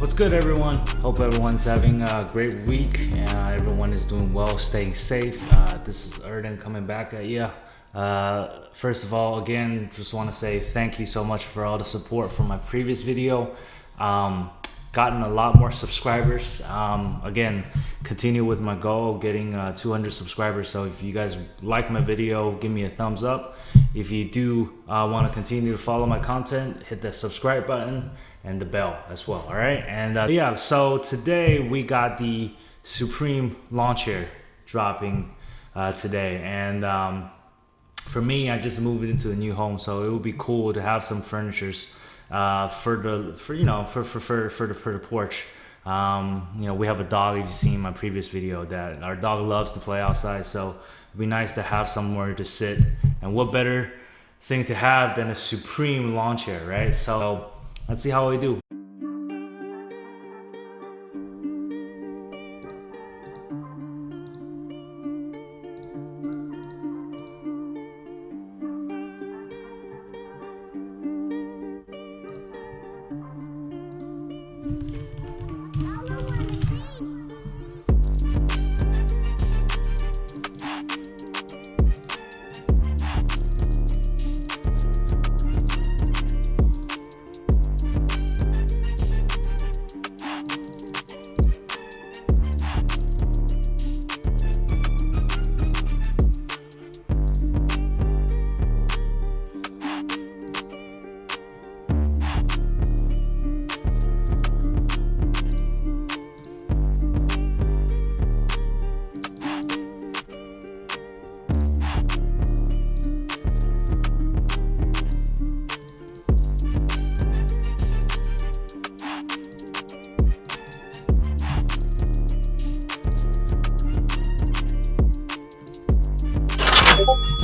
What's good, everyone? Hope everyone's having a great week and everyone is doing well, staying safe. This is Erden coming back at you. First of all, again, just want to say thank you so much for all the support from my previous video. Gotten a lot more subscribers. Again, continue with my goal, getting 200 subscribers. So if you guys like my video, give me a thumbs up. If you do want to continue to follow my content, hit that subscribe button and the bell as well. All right, and yeah, so today we got the Supreme lawn chair dropping today, and for me, I just moved into a new home, so it would be cool to have some furnitures for the porch. You know, we have a dog, if you've seen my previous video, that our dog loves to play outside, so it'd be nice to have somewhere to sit. And what better thing to have than a Supreme lawn chair, right? So let's see how we do.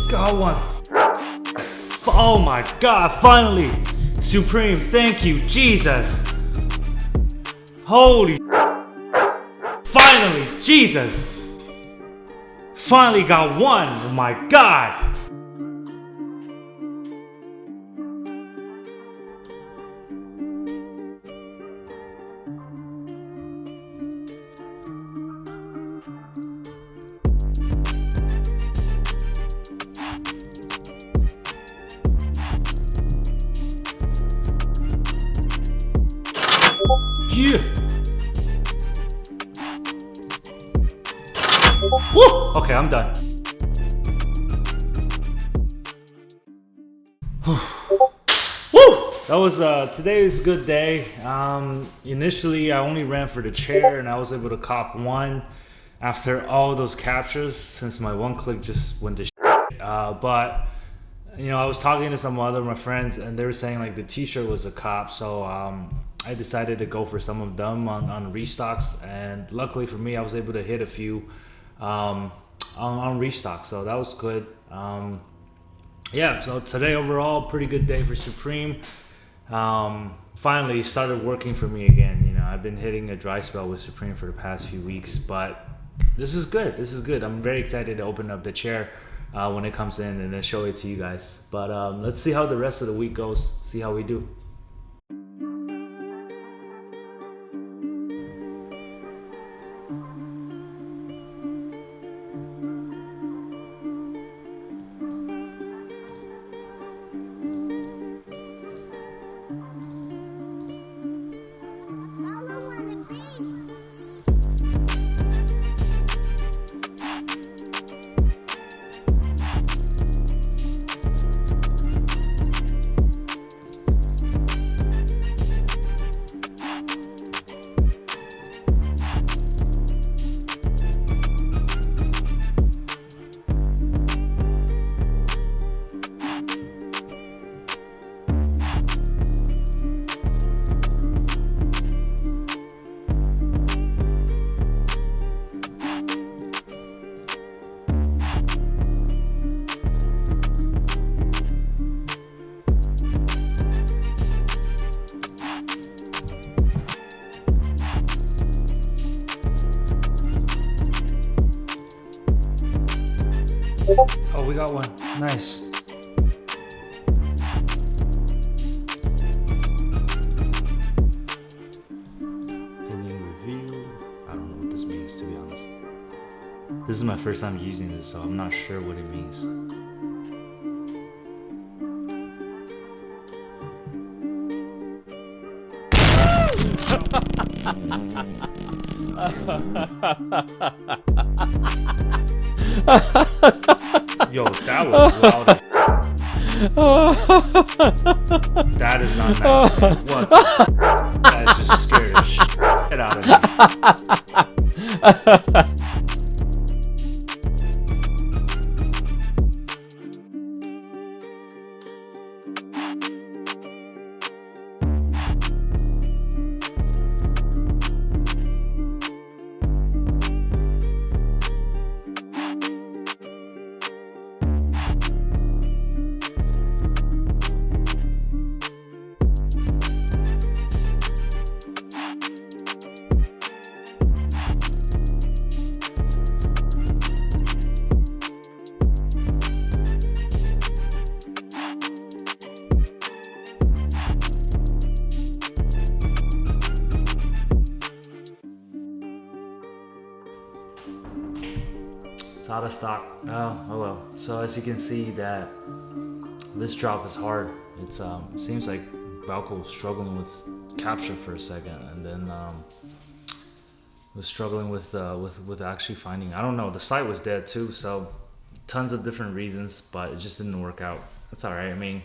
Got one. Oh my God, finally. Supreme, thank you, Jesus. Holy. Finally, Jesus. Finally got one, oh my God. Yeah. Woo! Okay, I'm done. Woo! That was today is a good day. Initially I only ran for the chair and I was able to cop one after all those captures since my one click just went to shit. But you know, I was talking to some other of my friends and they were saying like the t-shirt was a cop, so I decided to go for some of them on restocks, and luckily for me I was able to hit a few on restock, so that was good. Yeah, so today overall pretty good day for Supreme. Finally started working for me again. You know, I've been hitting a dry spell with Supreme for the past few weeks, but this is good. I'm very excited to open up the chair when it comes in and then show it to you guys. But let's see how the rest of the week goes, see how we do. Oh, we got one. Nice. This is my first time using this, so I'm not sure what it means. Yo, that was loud. That is not nice. What? That just scared the shit out of me. It's out of stock. Oh well. So as you can see, that this drop is hard. It's it seems like Balco was struggling with capture for a second, and then was struggling with actually finding. I don't know. The site was dead too, so tons of different reasons, but it just didn't work out. That's all right. I mean,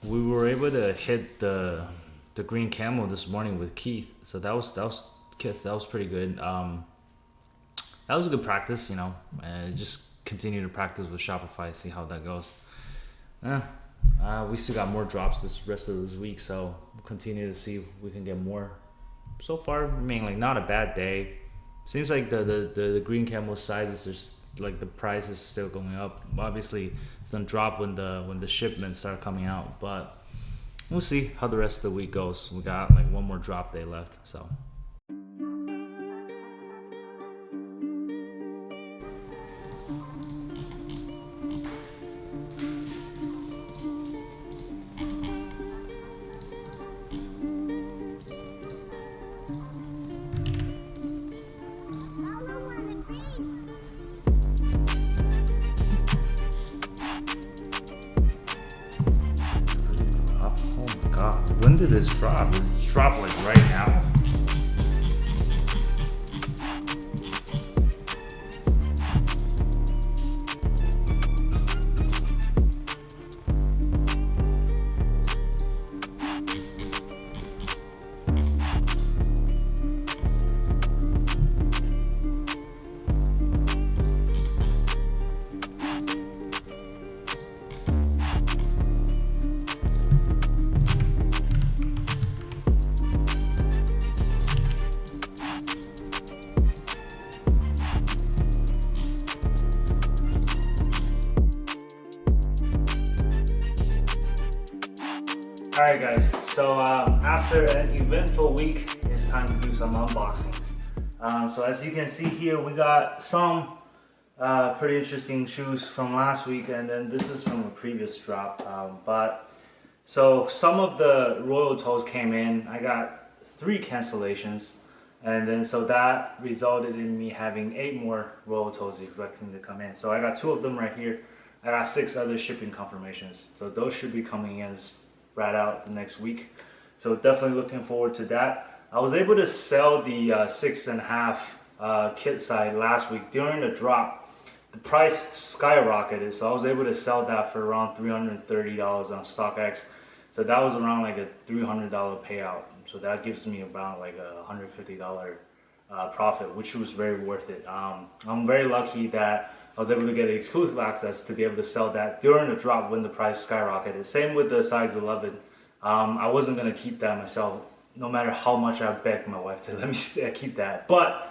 we were able to hit the green camo this morning with Keith, so that was pretty good. That was a good practice, you know, and just continue to practice with Shopify, see how that goes. We still got more drops this rest of this week, so we'll continue to see if we can get more. So far, I mean, like, not a bad day. Seems like the green camo sizes are just, like, the price is still going up. Obviously, it's gonna drop when the shipments start coming out, but we'll see how the rest of the week goes. We got like one more drop day left, so. When did this drop? This drop like right now? Alright guys, so after an eventful week, it's time to do some unboxings. So as you can see here, we got some pretty interesting shoes from last week, and then this is from a previous drop. So some of the Royal Toes came in. I got 3 cancellations, and then so that resulted in me having 8 more Royal Toes expecting to come in. So I got 2 of them right here. I got 6 other shipping confirmations, so those should be coming in right out the next week, so definitely looking forward to that. I was able to sell the 6.5 kit side last week during the drop. The price skyrocketed, so I was able to sell that for around $330 on StockX. So that was around like a $300 payout. So that gives me about like a $150 profit, which was very worth it. I'm very lucky that I was able to get exclusive access to be able to sell that during the drop when the price skyrocketed. Same with the size 11. I wasn't going to keep that myself, no matter how much I begged my wife to let me keep that. But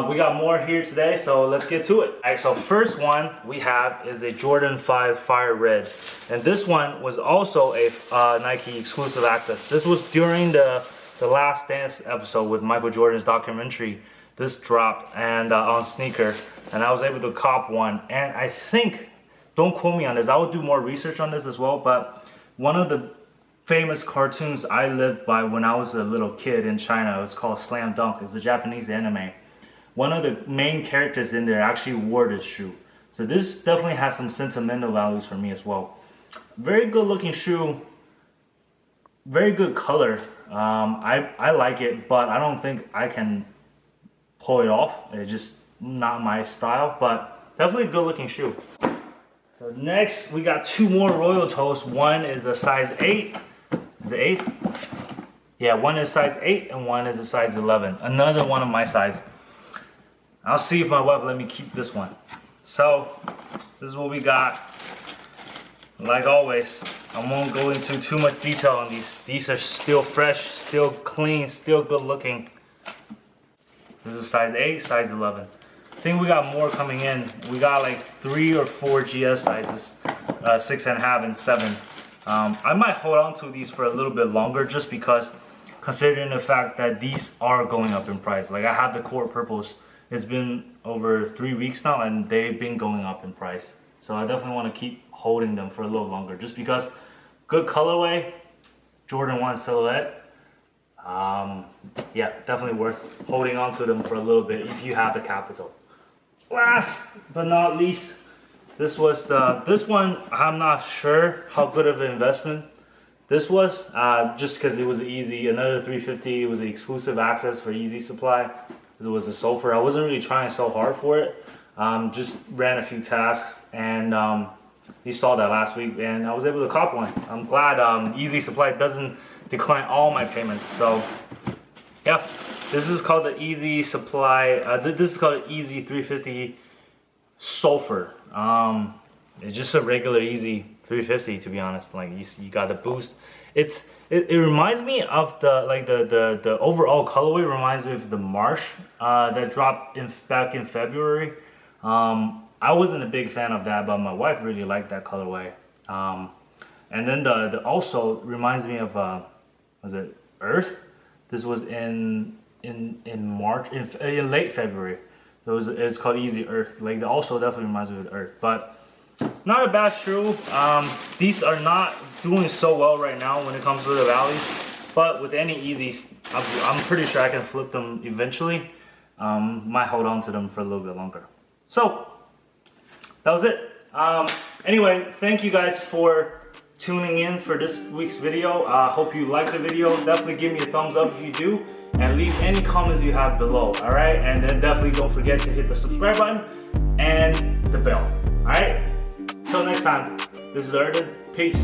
we got more here today, so let's get to it. All right, so first one we have is a Jordan 5 Fire Red. And this one was also a Nike exclusive access. This was during the Last Dance episode with Michael Jordan's documentary. This dropped and on Sneaker, and I was able to cop one. And I think, don't quote me on this, I will do more research on this as well, but one of the famous cartoons I lived by when I was a little kid in China, it was called Slam Dunk. It's a Japanese anime. one of the main characters in there actually wore this shoe. So this definitely has some sentimental values for me as well. Very good looking shoe, very good color. I like it, but I don't think I can pull it off. It's just not my style, but definitely a good looking shoe. So next we got two more Royal Toes. One is a size 8. Is it 8? Yeah, one is size 8 and one is a size 11. Another one of my size. I'll see if my wife let me keep this one. So this is what we got. Like always, I won't go into too much detail on these. These are still fresh, still clean, still good looking. This is size 8, size 11. I think we got more coming in. We got like 3 or 4 GS sizes, 6.5 and 7. I might hold on to these for a little bit longer just because, considering the fact that these are going up in price. Like I have the Court Purples. It's been over 3 weeks now and they've been going up in price. So I definitely want to keep holding them for a little longer just because good colorway, Jordan 1 silhouette. Yeah, definitely worth holding on to them for a little bit if you have the capital. Last but not least, this was this one. I'm not sure how good of an investment this was, just because it was easy. Another 350. It was the exclusive access for Easy Supply. It was a sulfur. I wasn't really trying so hard for it. Just ran a few tasks, and you saw that last week, and I was able to cop one. I'm glad Easy Supply doesn't decline all my payments. So yeah, this is called the Easy Supply. This is called Easy 350 Sulfur. It's just a regular Easy 350, to be honest. Like you got the boost. It reminds me of the overall colorway reminds me of the Marsh that dropped back in February. I wasn't a big fan of that, but my wife really liked that colorway. And then the also reminds me of was it Earth? This was in March, in late February. It's called Easy Earth. Like also definitely reminds me of Earth, but not a bad shoe. These are not doing so well right now when it comes to the values, but with any Easies, I'm pretty sure I can flip them eventually. Might hold on to them for a little bit longer. So that was it. Anyway, thank you guys for tuning in for this week's video. Hope you liked the video. Definitely give me a thumbs up if you do, and leave any comments you have below. All right, and then definitely don't forget to hit the subscribe button and the bell. All right, till next time, this is Erden. Peace.